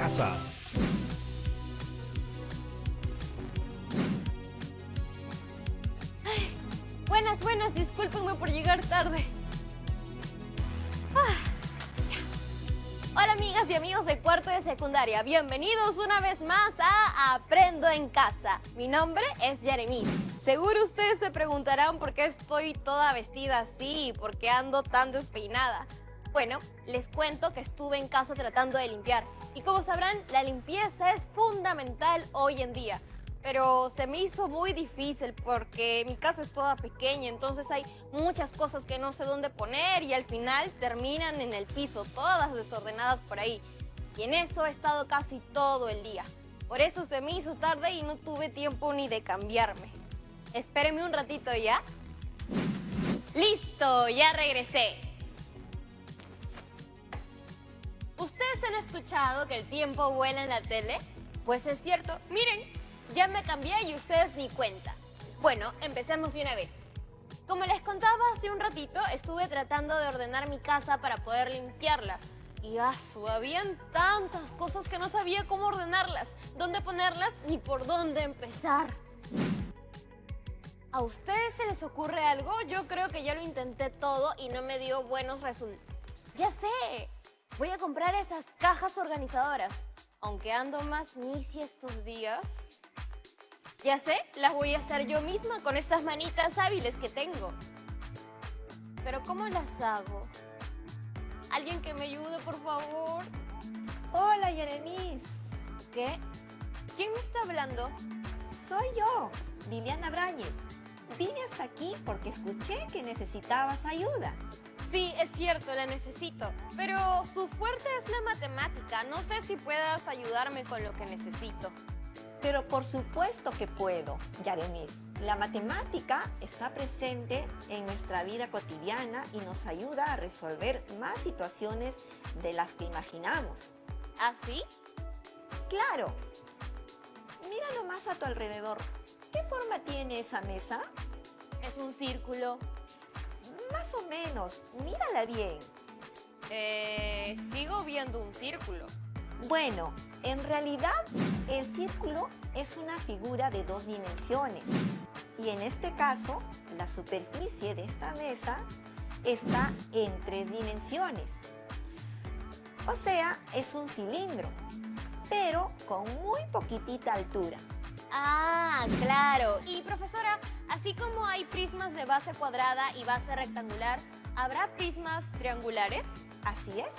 casa. Buenas, discúlpenme por llegar tarde. Hola amigas y amigos de cuarto de secundaria, bienvenidos una vez más a Aprendo en Casa. Mi nombre es Yaremis. Seguro ustedes se preguntarán por qué estoy toda vestida así y por qué ando tan despeinada. Bueno, les cuento que estuve en casa tratando de limpiar. Y como sabrán, la limpieza es fundamental hoy en día. Pero se me hizo muy difícil porque mi casa es toda pequeña, entonces hay muchas cosas que no sé dónde poner y al final terminan en el piso, todas desordenadas por ahí. Y en eso he estado casi todo el día. Por eso se me hizo tarde y no tuve tiempo ni de cambiarme. Espérenme un ratito ya. ¡Listo! Ya regresé. ¿Ustedes han escuchado que el tiempo vuela en la tele? Pues es cierto. Miren, ya me cambié y ustedes ni cuenta. Bueno, empecemos de una vez. Como les contaba hace un ratito, estuve tratando de ordenar mi casa para poder limpiarla. Y habían tantas cosas que no sabía cómo ordenarlas, dónde ponerlas ni por dónde empezar. ¿A ustedes se les ocurre algo? Yo creo que ya lo intenté todo y no me dio buenos resultados. ¡Ya sé! Voy a comprar esas cajas organizadoras. Aunque ando más misi estos días. Ya sé, las voy a hacer yo misma con estas manitas hábiles que tengo. Pero ¿cómo las hago? ¿Alguien que me ayude, por favor? Hola, Yaremis. ¿Qué? ¿Quién me está hablando? Soy yo, Liliana Brañez. Vine hasta aquí porque escuché que necesitabas ayuda. Sí, es cierto, la necesito. Pero su fuerte es la matemática. No sé si puedas ayudarme con lo que necesito. Pero por supuesto que puedo, Yaremis. La matemática está presente en nuestra vida cotidiana y nos ayuda a resolver más situaciones de las que imaginamos. ¿Ah, sí? ¡Claro! Míralo más a tu alrededor. ¿Qué forma tiene esa mesa? Es un círculo. Más o menos. Mírala bien. Sigo viendo un círculo. Bueno, en realidad el círculo es una figura de dos dimensiones y en este caso la superficie de esta mesa está en 3 dimensiones. O sea, es un cilindro, pero con muy poquitita altura. Ah, claro. Y profesora, así como hay prismas de base cuadrada y base rectangular, ¿habrá prismas triangulares? Así es.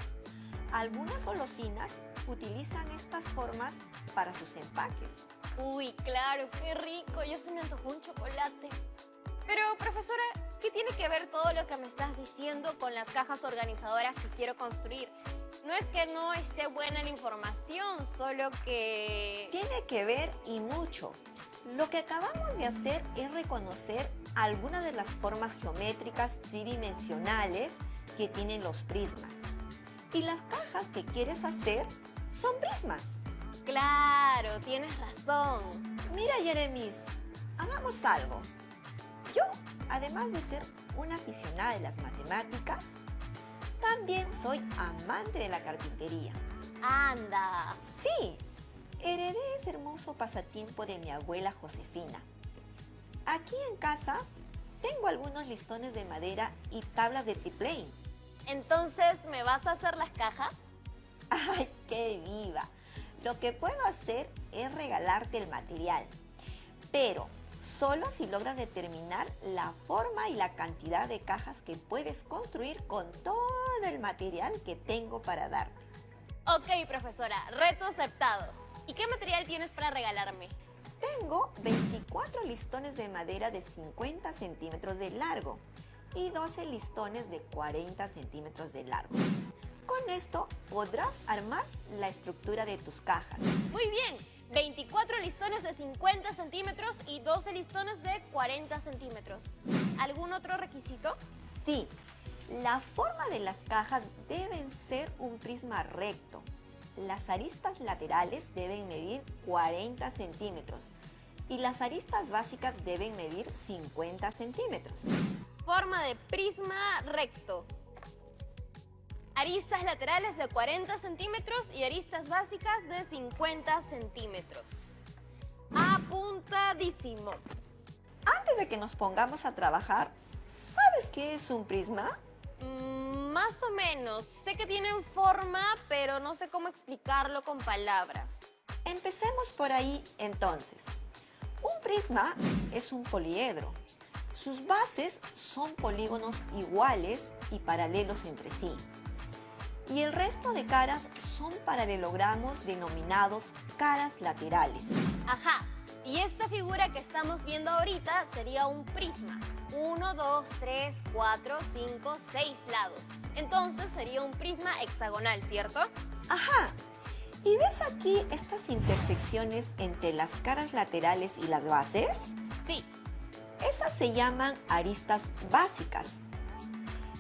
Algunas golosinas utilizan estas formas para sus empaques. Uy, claro, qué rico. Ya se me antojó un chocolate. Pero, profesora, ¿qué tiene que ver todo lo que me estás diciendo con las cajas organizadoras que quiero construir? No es que no esté buena la información, solo que... Tiene que ver y mucho. Lo que acabamos de hacer es reconocer algunas de las formas geométricas tridimensionales que tienen los prismas. Y las cajas que quieres hacer son prismas. Claro, tienes razón. Mira, Yaremis, hagamos algo. Yo, además de ser una aficionada de las matemáticas, también soy amante de la carpintería. Anda. Sí, heredé ese hermoso pasatiempo de mi abuela Josefina. Aquí en casa tengo algunos listones de madera y tablas de triplane. Entonces, ¿me vas a hacer las cajas? ¡Ay, qué viva! Lo que puedo hacer es regalarte el material, pero solo si logras determinar la forma y la cantidad de cajas que puedes construir con todo el material que tengo para darte. Ok, profesora, reto aceptado. ¿Y qué material tienes para regalarme? Tengo 24 listones de madera de 50 centímetros de largo y 12 listones de 40 centímetros de largo. Con esto podrás armar la estructura de tus cajas. Muy bien, 24 listones de 50 centímetros y 12 listones de 40 centímetros. ¿Algún otro requisito? Sí, la forma de las cajas deben ser un prisma recto. Las aristas laterales deben medir 40 centímetros y las aristas básicas deben medir 50 centímetros. Forma de prisma recto. Aristas laterales de 40 centímetros y aristas básicas de 50 centímetros. Apuntadísimo. Antes de que nos pongamos a trabajar, ¿sabes qué es un prisma? Más o menos. Sé que tienen forma, pero no sé cómo explicarlo con palabras. Empecemos por ahí entonces. Un prisma es un poliedro. Sus bases son polígonos iguales y paralelos entre sí. Y el resto de caras son paralelogramos denominados caras laterales. Ajá. Y esta figura que estamos viendo ahorita sería un prisma. 1, 2, 3, 4, 5, 6 lados. Entonces sería un prisma hexagonal, ¿cierto? Ajá. ¿Y ves aquí estas intersecciones entre las caras laterales y las bases? Sí. Esas se llaman aristas básicas.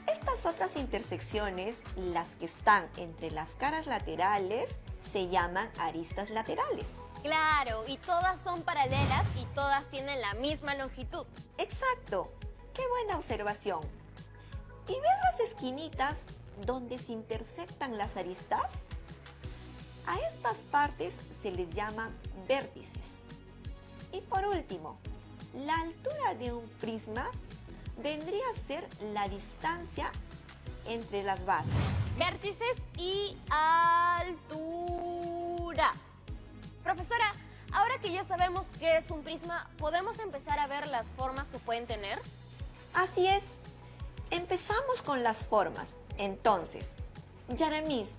Estas otras intersecciones, las que están entre las caras laterales, se llaman aristas laterales. Claro, y todas son paralelas y todas tienen la misma longitud. Exacto. ¡Qué buena observación! ¿Y ves las esquinitas donde se intersectan las aristas? A estas partes se les llaman vértices. Y por último, la altura de un prisma vendría a ser la distancia entre las bases. Vértices y altura. Profesora, ahora que ya sabemos qué es un prisma, ¿podemos empezar a ver las formas que pueden tener? Así es. Empezamos con las formas. Entonces, Yaremis,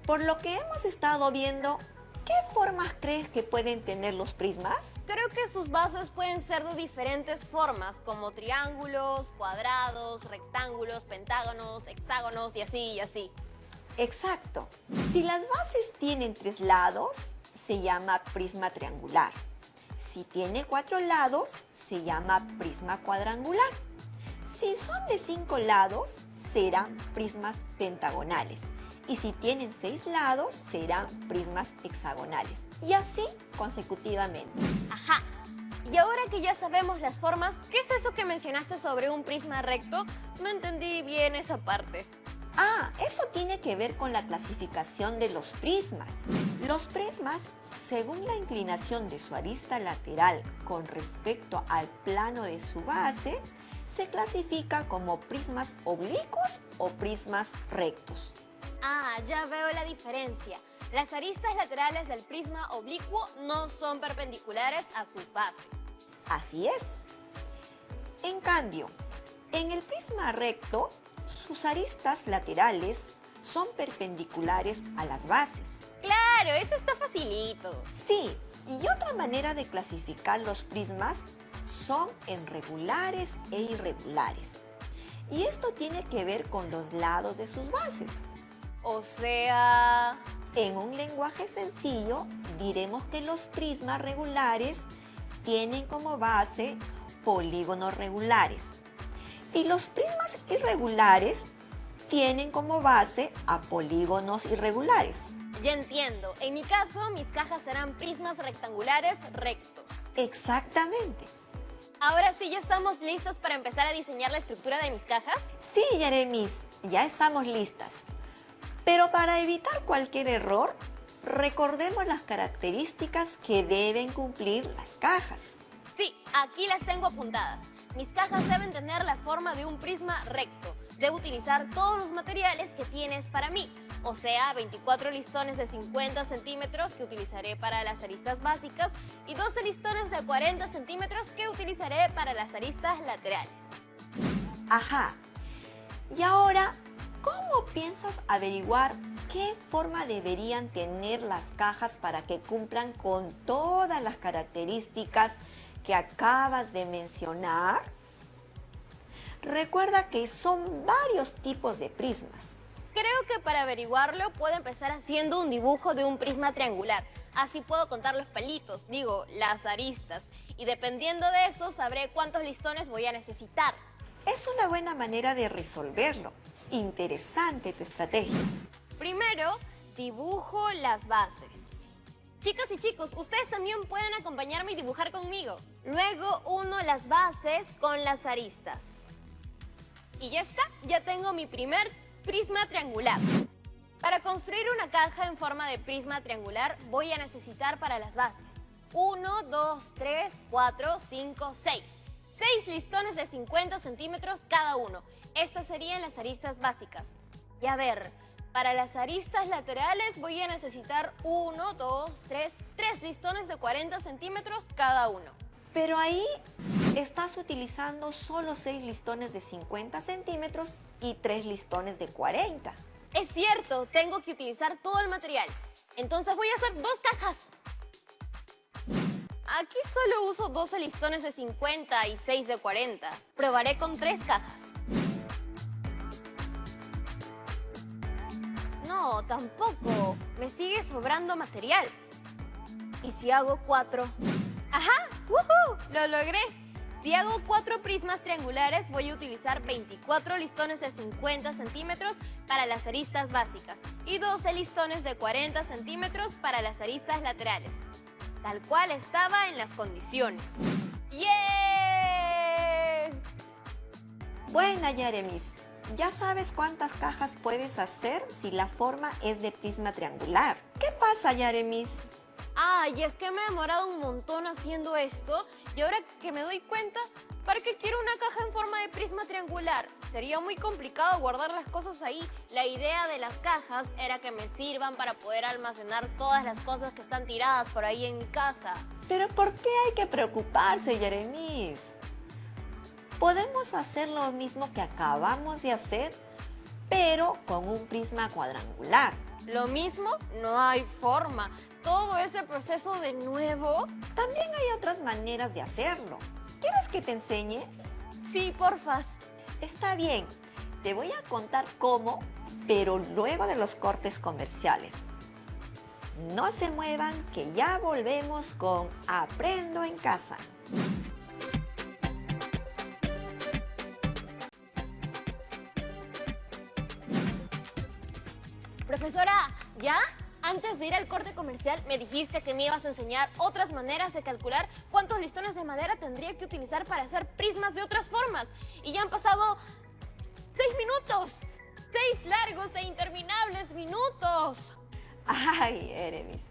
por lo que hemos estado viendo, ¿qué formas crees que pueden tener los prismas? Creo que sus bases pueden ser de diferentes formas, como triángulos, cuadrados, rectángulos, pentágonos, hexágonos y así y así. Exacto. Si las bases tienen 3 lados, se llama prisma triangular. Si tiene 4 lados, se llama prisma cuadrangular. Si son de 5 lados, serán prismas pentagonales. Y si tienen 6 lados, serán prismas hexagonales. Y así consecutivamente. Ajá. Y ahora que ya sabemos las formas, ¿qué es eso que mencionaste sobre un prisma recto? No entendí bien esa parte. Ah, eso tiene que ver con la clasificación de los prismas. Los prismas, según la inclinación de su arista lateral con respecto al plano de su base, se clasifica como prismas oblicuos o prismas rectos. Ah, ya veo la diferencia. Las aristas laterales del prisma oblicuo no son perpendiculares a sus bases. Así es. En cambio, en el prisma recto, sus aristas laterales son perpendiculares a las bases. Claro, eso está facilito. Sí, y otra manera de clasificar los prismas son en regulares e irregulares. Y esto tiene que ver con los lados de sus bases. O sea... En un lenguaje sencillo, diremos que los prismas regulares tienen como base polígonos regulares. Y los prismas irregulares tienen como base a polígonos irregulares. Ya entiendo. En mi caso, mis cajas serán prismas rectangulares rectos. Exactamente. Ahora sí, ¿ya estamos listos para empezar a diseñar la estructura de mis cajas? Sí, Yaremis, ya estamos listas. Pero para evitar cualquier error, recordemos las características que deben cumplir las cajas. Sí, aquí las tengo apuntadas. Mis cajas deben tener la forma de un prisma recto. Debo utilizar todos los materiales que tienes para mí. O sea, 24 listones de 50 centímetros que utilizaré para las aristas básicas y 12 listones de 40 centímetros que utilizaré para las aristas laterales. Ajá. Y ahora, ¿cómo piensas averiguar qué forma deberían tener las cajas para que cumplan con todas las características que acabas de mencionar? Recuerda que son varios tipos de prismas. Creo que para averiguarlo puedo empezar haciendo un dibujo de un prisma triangular. Así puedo contar los palitos, digo, las aristas. Y dependiendo de eso sabré cuántos listones voy a necesitar. Es una buena manera de resolverlo. Interesante tu estrategia. Primero, dibujo las bases. Chicas y chicos, ustedes también pueden acompañarme y dibujar conmigo. Luego uno las bases con las aristas. Y ya está, ya tengo mi primer prisma triangular. Para construir una caja en forma de prisma triangular voy a necesitar para las bases 1, 2, 3, 4, 5, 6. 6 listones de 50 centímetros cada uno. Estas serían las aristas básicas. Y a ver, para las aristas laterales voy a necesitar 1, 2, 3 listones de 40 centímetros cada uno. Pero ahí estás utilizando solo 6 listones de 50 centímetros y 3 listones de 40. Es cierto, tengo que utilizar todo el material. Entonces voy a hacer 2 cajas. Aquí solo uso 12 listones de 50 y 6 de 40. Probaré con 3 cajas. No, tampoco. Me sigue sobrando material. ¿Y si hago 4? ¡Ajá! ¡Woohoo! ¡Lo logré! Si hago 4 prismas triangulares, voy a utilizar 24 listones de 50 centímetros para las aristas básicas y 12 listones de 40 centímetros para las aristas laterales, tal cual estaba en las condiciones. ¡Yeah! Buena, Yeremis. Ya sabes cuántas cajas puedes hacer si la forma es de prisma triangular. ¿Qué pasa, Yeremis? Ay, es que me he demorado un montón haciendo esto y ahora que me doy cuenta, ¿para qué quiero una caja en forma de prisma triangular? Sería muy complicado guardar las cosas ahí. La idea de las cajas era que me sirvan para poder almacenar todas las cosas que están tiradas por ahí en mi casa. Pero ¿por qué hay que preocuparse, Yeremis? Podemos hacer lo mismo que acabamos de hacer, pero con un prisma cuadrangular. ¿Lo mismo? No hay forma. Todo ese proceso de nuevo. También hay otras maneras de hacerlo. ¿Quieres que te enseñe? Sí, porfas. Está bien, te voy a contar cómo, pero luego de los cortes comerciales. No se muevan, que ya volvemos con Aprendo en Casa. Profesora, ¿ya? Antes de ir al corte comercial me dijiste que me ibas a enseñar otras maneras de calcular cuántos listones de madera tendría que utilizar para hacer prismas de otras formas. Y ya han pasado 6 minutos. 6 largos e interminables minutos. Ay, Yeremis,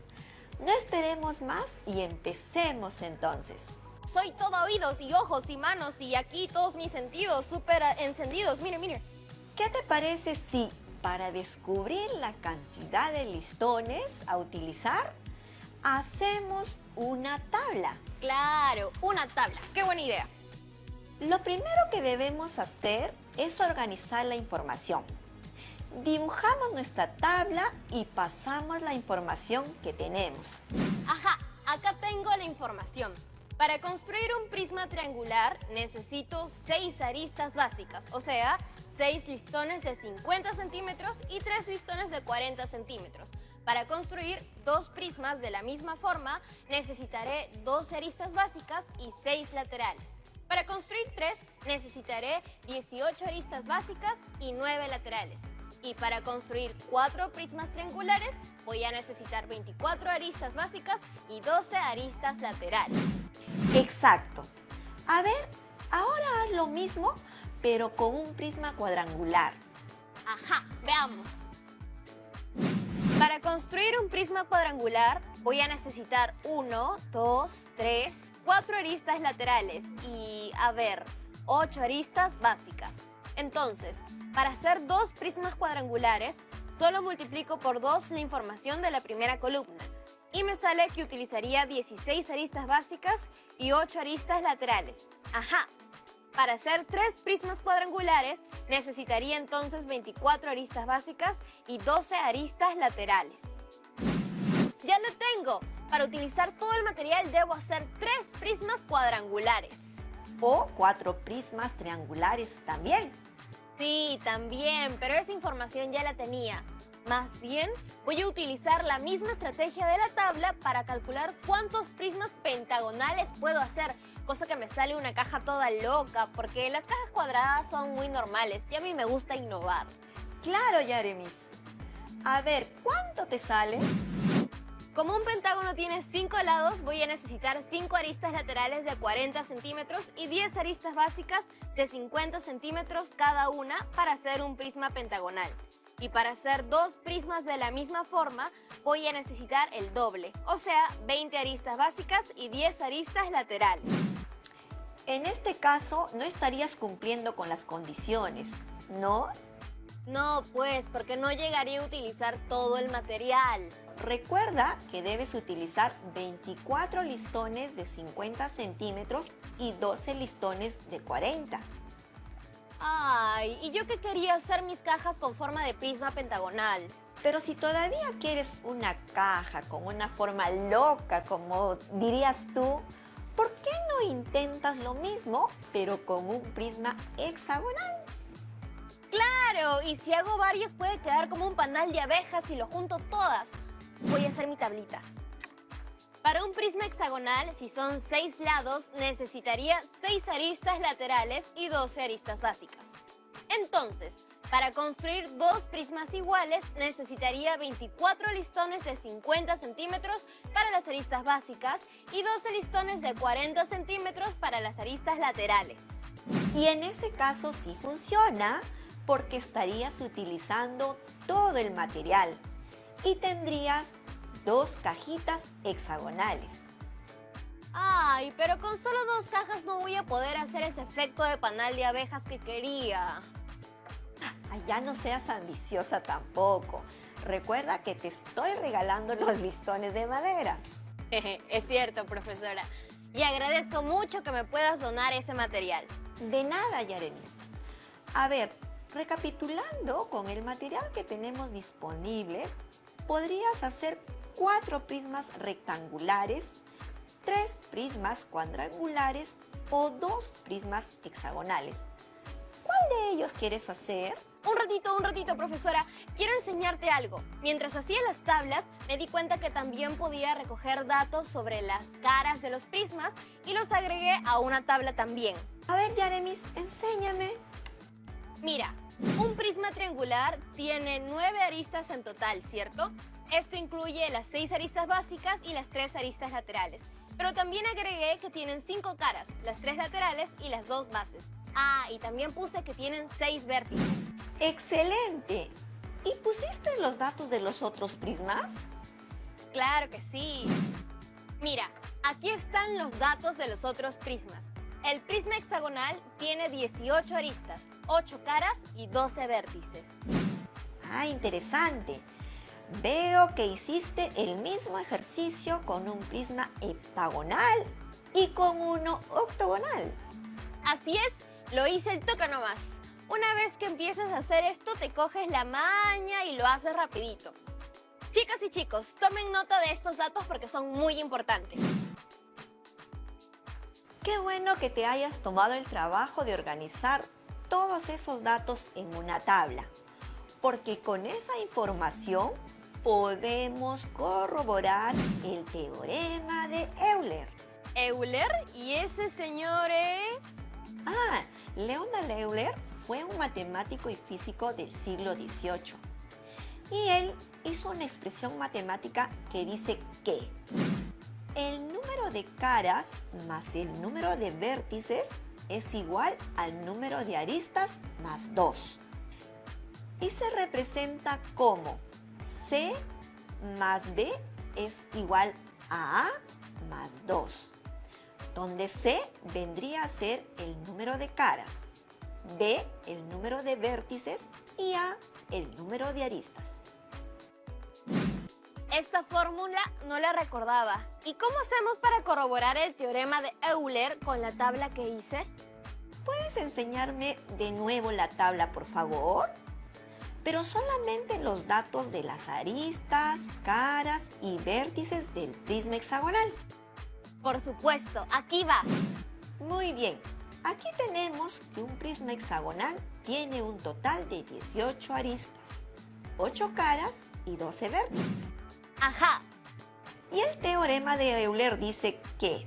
no esperemos más y empecemos entonces. Soy todo oídos y ojos y manos y aquí todos mis sentidos súper encendidos. Mire, mire. ¿Qué te parece si para descubrir la cantidad de listones a utilizar, hacemos una tabla? Claro, una tabla. ¡Qué buena idea! Lo primero que debemos hacer es organizar la información. Dibujamos nuestra tabla y pasamos la información que tenemos. Ajá, acá tengo la información. Para construir un prisma triangular necesito 6 aristas básicas, o sea, 6 listones de 50 centímetros y 3 listones de 40 centímetros. Para construir 2 prismas de la misma forma, necesitaré 12 aristas básicas y 6 laterales. Para construir 3, necesitaré 18 aristas básicas y 9 laterales. Y para construir 4 prismas triangulares, voy a necesitar 24 aristas básicas y 12 aristas laterales. Exacto. A ver, ahora haz lo mismo, pero con un prisma cuadrangular. Ajá, veamos. Para construir un prisma cuadrangular voy a necesitar 1, 2, 3, 4 aristas laterales y, 8 aristas básicas. Entonces, para hacer 2 prismas cuadrangulares, solo multiplico por 2 la información de la primera columna y me sale que utilizaría 16 aristas básicas y 8 aristas laterales. Ajá. Para hacer 3 prismas cuadrangulares, necesitaría entonces 24 aristas básicas y 12 aristas laterales. ¡Ya lo tengo! Para utilizar todo el material debo hacer 3 prismas cuadrangulares. O 4 prismas triangulares también. Sí, también, pero esa información ya la tenía. Más bien, voy a utilizar la misma estrategia de la tabla para calcular cuántos prismas pentagonales puedo hacer, cosa que me sale una caja toda loca, porque las cajas cuadradas son muy normales y a mí me gusta innovar. Claro, Yeremis. A ver, ¿cuánto te sale? Como un pentágono tiene 5 lados, voy a necesitar 5 aristas laterales de 40 centímetros y 10 aristas básicas de 50 centímetros cada una para hacer un prisma pentagonal. Y para hacer 2 prismas de la misma forma, voy a necesitar el doble, o sea, 20 aristas básicas y 10 aristas laterales. En este caso, no estarías cumpliendo con las condiciones, ¿no? No, pues, porque no llegaría a utilizar todo el material. Recuerda que debes utilizar 24 listones de 50 centímetros y 12 listones de 40. Ay, ¿y yo que quería hacer mis cajas con forma de prisma pentagonal? Pero si todavía quieres una caja con una forma loca, como dirías tú, ¿por qué no intentas lo mismo, pero con un prisma hexagonal? ¡Claro! Y si hago varias puede quedar como un panal de abejas y lo junto todas. Voy a hacer mi tablita. Para un prisma hexagonal, si son 6 lados, necesitaría 6 aristas laterales y 12 aristas básicas. Entonces, para construir 2 prismas iguales, necesitaría 24 listones de 50 centímetros para las aristas básicas y 12 listones de 40 centímetros para las aristas laterales. Y en ese caso sí funciona, porque estarías utilizando todo el material y tendrías 2 cajitas hexagonales. Ay, pero con solo 2 cajas no voy a poder hacer ese efecto de panal de abejas que quería. Ay, ya no seas ambiciosa tampoco. Recuerda que te estoy regalando los listones de madera. Es cierto, profesora. Y agradezco mucho que me puedas donar ese material. De nada, Yaremis. A ver, recapitulando con el material que tenemos disponible, podrías hacer 4 prismas rectangulares, 3 prismas cuadrangulares o 2 prismas hexagonales. ¿Cuál de ellos quieres hacer? Un ratito, profesora. Quiero enseñarte algo. Mientras hacía las tablas, me di cuenta que también podía recoger datos sobre las caras de los prismas y los agregué a una tabla también. A ver, Yaremis, enséñame. Mira, un prisma triangular tiene 9 aristas en total, ¿cierto? Esto incluye las 6 aristas básicas y las 3 aristas laterales. Pero también agregué que tienen 5 caras, las 3 laterales y las 2 bases. Ah, y también puse que tienen 6 vértices. ¡Excelente! ¿Y pusiste los datos de los otros prismas? Claro que sí. Mira, aquí están los datos de los otros prismas. El prisma hexagonal tiene 18 aristas, 8 caras y 12 vértices. Ah, interesante. Veo que hiciste el mismo ejercicio con un prisma heptagonal y con uno octogonal. Así es, lo hice el toca nomás. Una vez que empieces a hacer esto, te coges la maña y lo haces rapidito. Chicas y chicos, tomen nota de estos datos porque son muy importantes. Qué bueno que te hayas tomado el trabajo de organizar todos esos datos en una tabla, porque con esa información podemos corroborar el teorema de Euler. ¿Euler? ¿Y ese señor es? Ah, Leonard Euler fue un matemático y físico del siglo XVIII. Y él hizo una expresión matemática que dice que el número de caras más el número de vértices es igual al número de aristas más 2. Y se representa como C más B es igual a A más 2, donde C vendría a ser el número de caras, B el número de vértices y A el número de aristas. Esta fórmula no la recordaba. ¿Y cómo hacemos para corroborar el teorema de Euler con la tabla que hice? ¿Puedes enseñarme de nuevo la tabla, por favor? Pero solamente los datos de las aristas, caras y vértices del prisma hexagonal. Por supuesto, aquí va. Muy bien, aquí tenemos que un prisma hexagonal tiene un total de 18 aristas, 8 caras y 12 vértices. Ajá. Y el teorema de Euler dice que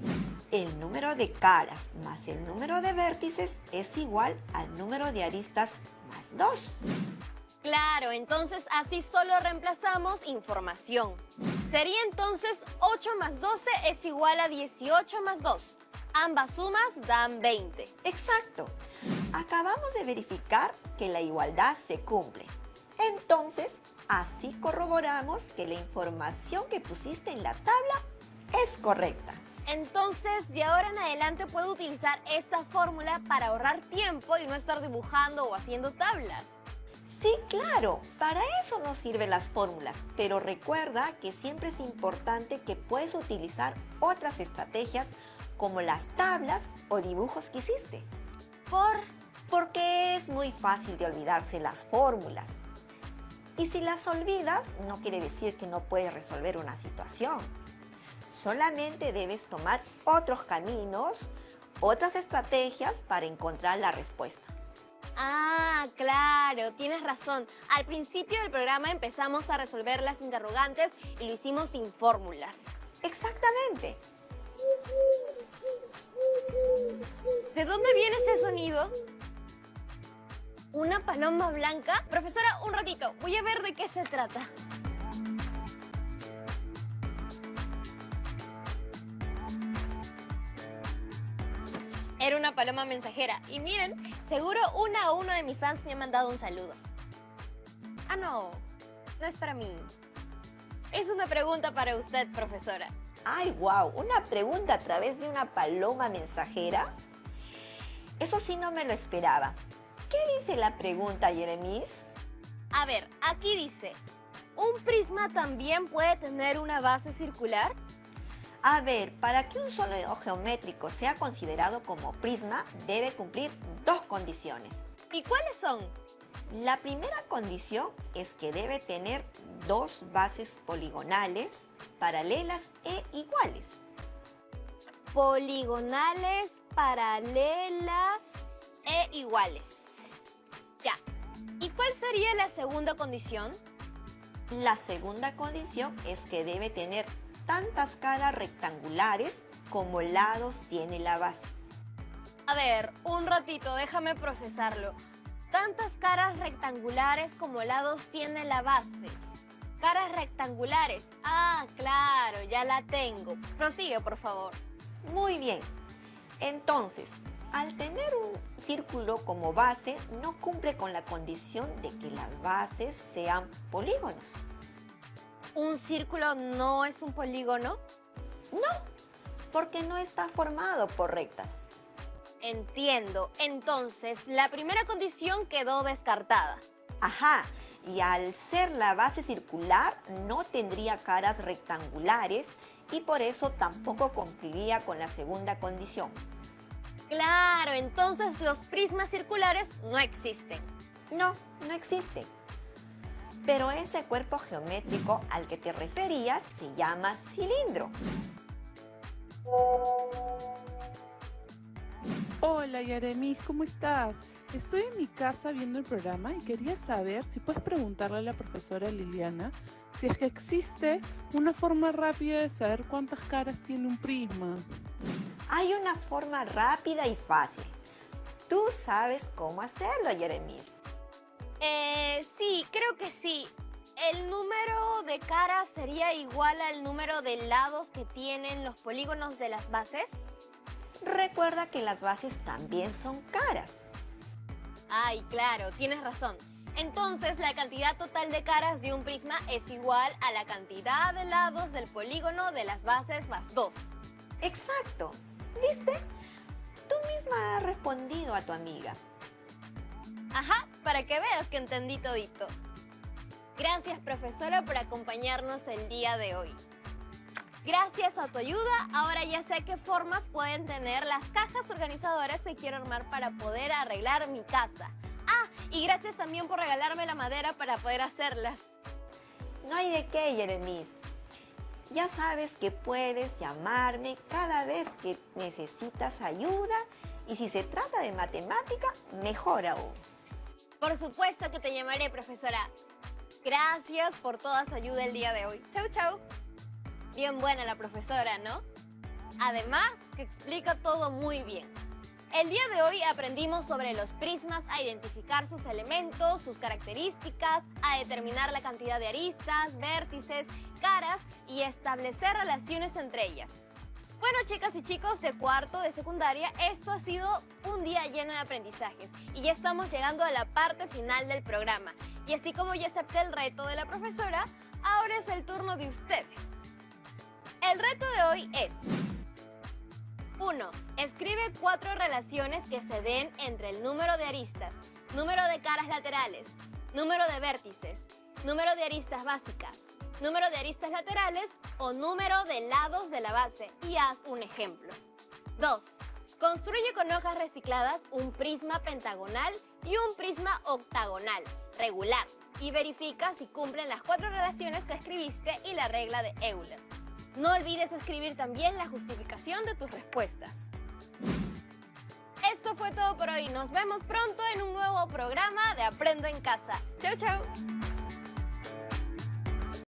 el número de caras más el número de vértices es igual al número de aristas más 2. Claro, entonces así solo reemplazamos información. Sería entonces 8 más 12 es igual a 18 más 2. Ambas sumas dan 20. Exacto. Acabamos de verificar que la igualdad se cumple. Entonces, así corroboramos que la información que pusiste en la tabla es correcta. Entonces, de ahora en adelante puedo utilizar esta fórmula para ahorrar tiempo y no estar dibujando o haciendo tablas. Sí, claro, para eso nos sirven las fórmulas, pero recuerda que siempre es importante que puedes utilizar otras estrategias como las tablas o dibujos que hiciste. Porque es muy fácil de olvidarse las fórmulas. Y si las olvidas, no quiere decir que no puedes resolver una situación. Solamente debes tomar otros caminos, otras estrategias para encontrar la respuesta. Ah, claro, tienes razón. Al principio del programa empezamos a resolver las interrogantes y lo hicimos sin fórmulas. Exactamente. ¿De dónde viene ese sonido? ¿Una paloma blanca? Profesora, un ratito, voy a ver de qué se trata. Era una paloma mensajera. Y miren, seguro uno de mis fans me ha mandado un saludo. Ah, no es para mí. Es una pregunta para usted, profesora. ¡Ay, wow! ¿Una pregunta a través de una paloma mensajera? Eso sí no me lo esperaba. ¿Qué dice la pregunta, Jeremis? A ver, aquí dice, ¿un prisma también puede tener una base circular? A ver, para que un sólido geométrico sea considerado como prisma, debe cumplir dos condiciones. ¿Y cuáles son? La primera condición es que debe tener dos bases poligonales, paralelas e iguales. Poligonales, paralelas e iguales. Ya. ¿Y cuál sería la segunda condición? La segunda condición es que debe tener tantas caras rectangulares como lados tiene la base. A ver, un ratito, déjame procesarlo. Tantas caras rectangulares como lados tiene la base. Caras rectangulares. Ah, claro, ya la tengo. Prosigue, por favor. Muy bien. Entonces, al tener un círculo como base, no cumple con la condición de que las bases sean polígonos. ¿Un círculo no es un polígono? No, porque no está formado por rectas. Entiendo. Entonces, la primera condición quedó descartada. Ajá, y al ser la base circular no tendría caras rectangulares y por eso tampoco cumpliría con la segunda condición. Claro, entonces los prismas circulares no existen. No, no existe. Pero ese cuerpo geométrico al que te referías se llama cilindro. Hola Yaremis, ¿cómo estás? Estoy en mi casa viendo el programa y quería saber si puedes preguntarle a la profesora Liliana si es que existe una forma rápida de saber cuántas caras tiene un prisma. Hay una forma rápida y fácil. Tú sabes cómo hacerlo, Jeremis. Sí, creo que sí. ¿El número de caras sería igual al número de lados que tienen los polígonos de las bases? Recuerda que las bases también son caras. Ay, claro, tienes razón. Entonces, la cantidad total de caras de un prisma es igual a la cantidad de lados del polígono de las bases más 2. Exacto. ¿Viste? Tú misma has respondido a tu amiga. Ajá, para que veas que entendí todito. Gracias, profesora, por acompañarnos el día de hoy. Gracias a tu ayuda, ahora ya sé qué formas pueden tener las cajas organizadoras que quiero armar para poder arreglar mi casa. Ah, y gracias también por regalarme la madera para poder hacerlas. No hay de qué, Jeremis. Ya sabes que puedes llamarme cada vez que necesitas ayuda y si se trata de matemática, mejor aún. Por supuesto que te llamaré, profesora. Gracias por toda su ayuda el día de hoy. Chau, chau. Bien buena la profesora, ¿no? Además, que explica todo muy bien. El día de hoy aprendimos sobre los prismas, a identificar sus elementos, sus características, a determinar la cantidad de aristas, vértices, caras y establecer relaciones entre ellas. Bueno, chicas y chicos de cuarto de secundaria, esto ha sido un día lleno de aprendizajes y ya estamos llegando a la parte final del programa. Y así como ya acepté el reto de la profesora, ahora es el turno de ustedes. El reto de hoy es: 1. Escribe 4 relaciones que se den entre el número de aristas, número de caras laterales, número de vértices, número de aristas básicas, número de aristas laterales o número de lados de la base y haz un ejemplo. 2. Construye con hojas recicladas un prisma pentagonal y un prisma octagonal regular y verifica si cumplen las 4 relaciones que escribiste y la regla de Euler. No olvides escribir también la justificación de tus respuestas. Esto fue todo por hoy. Nos vemos pronto en un nuevo programa de Aprendo en Casa. ¡Chau, chau!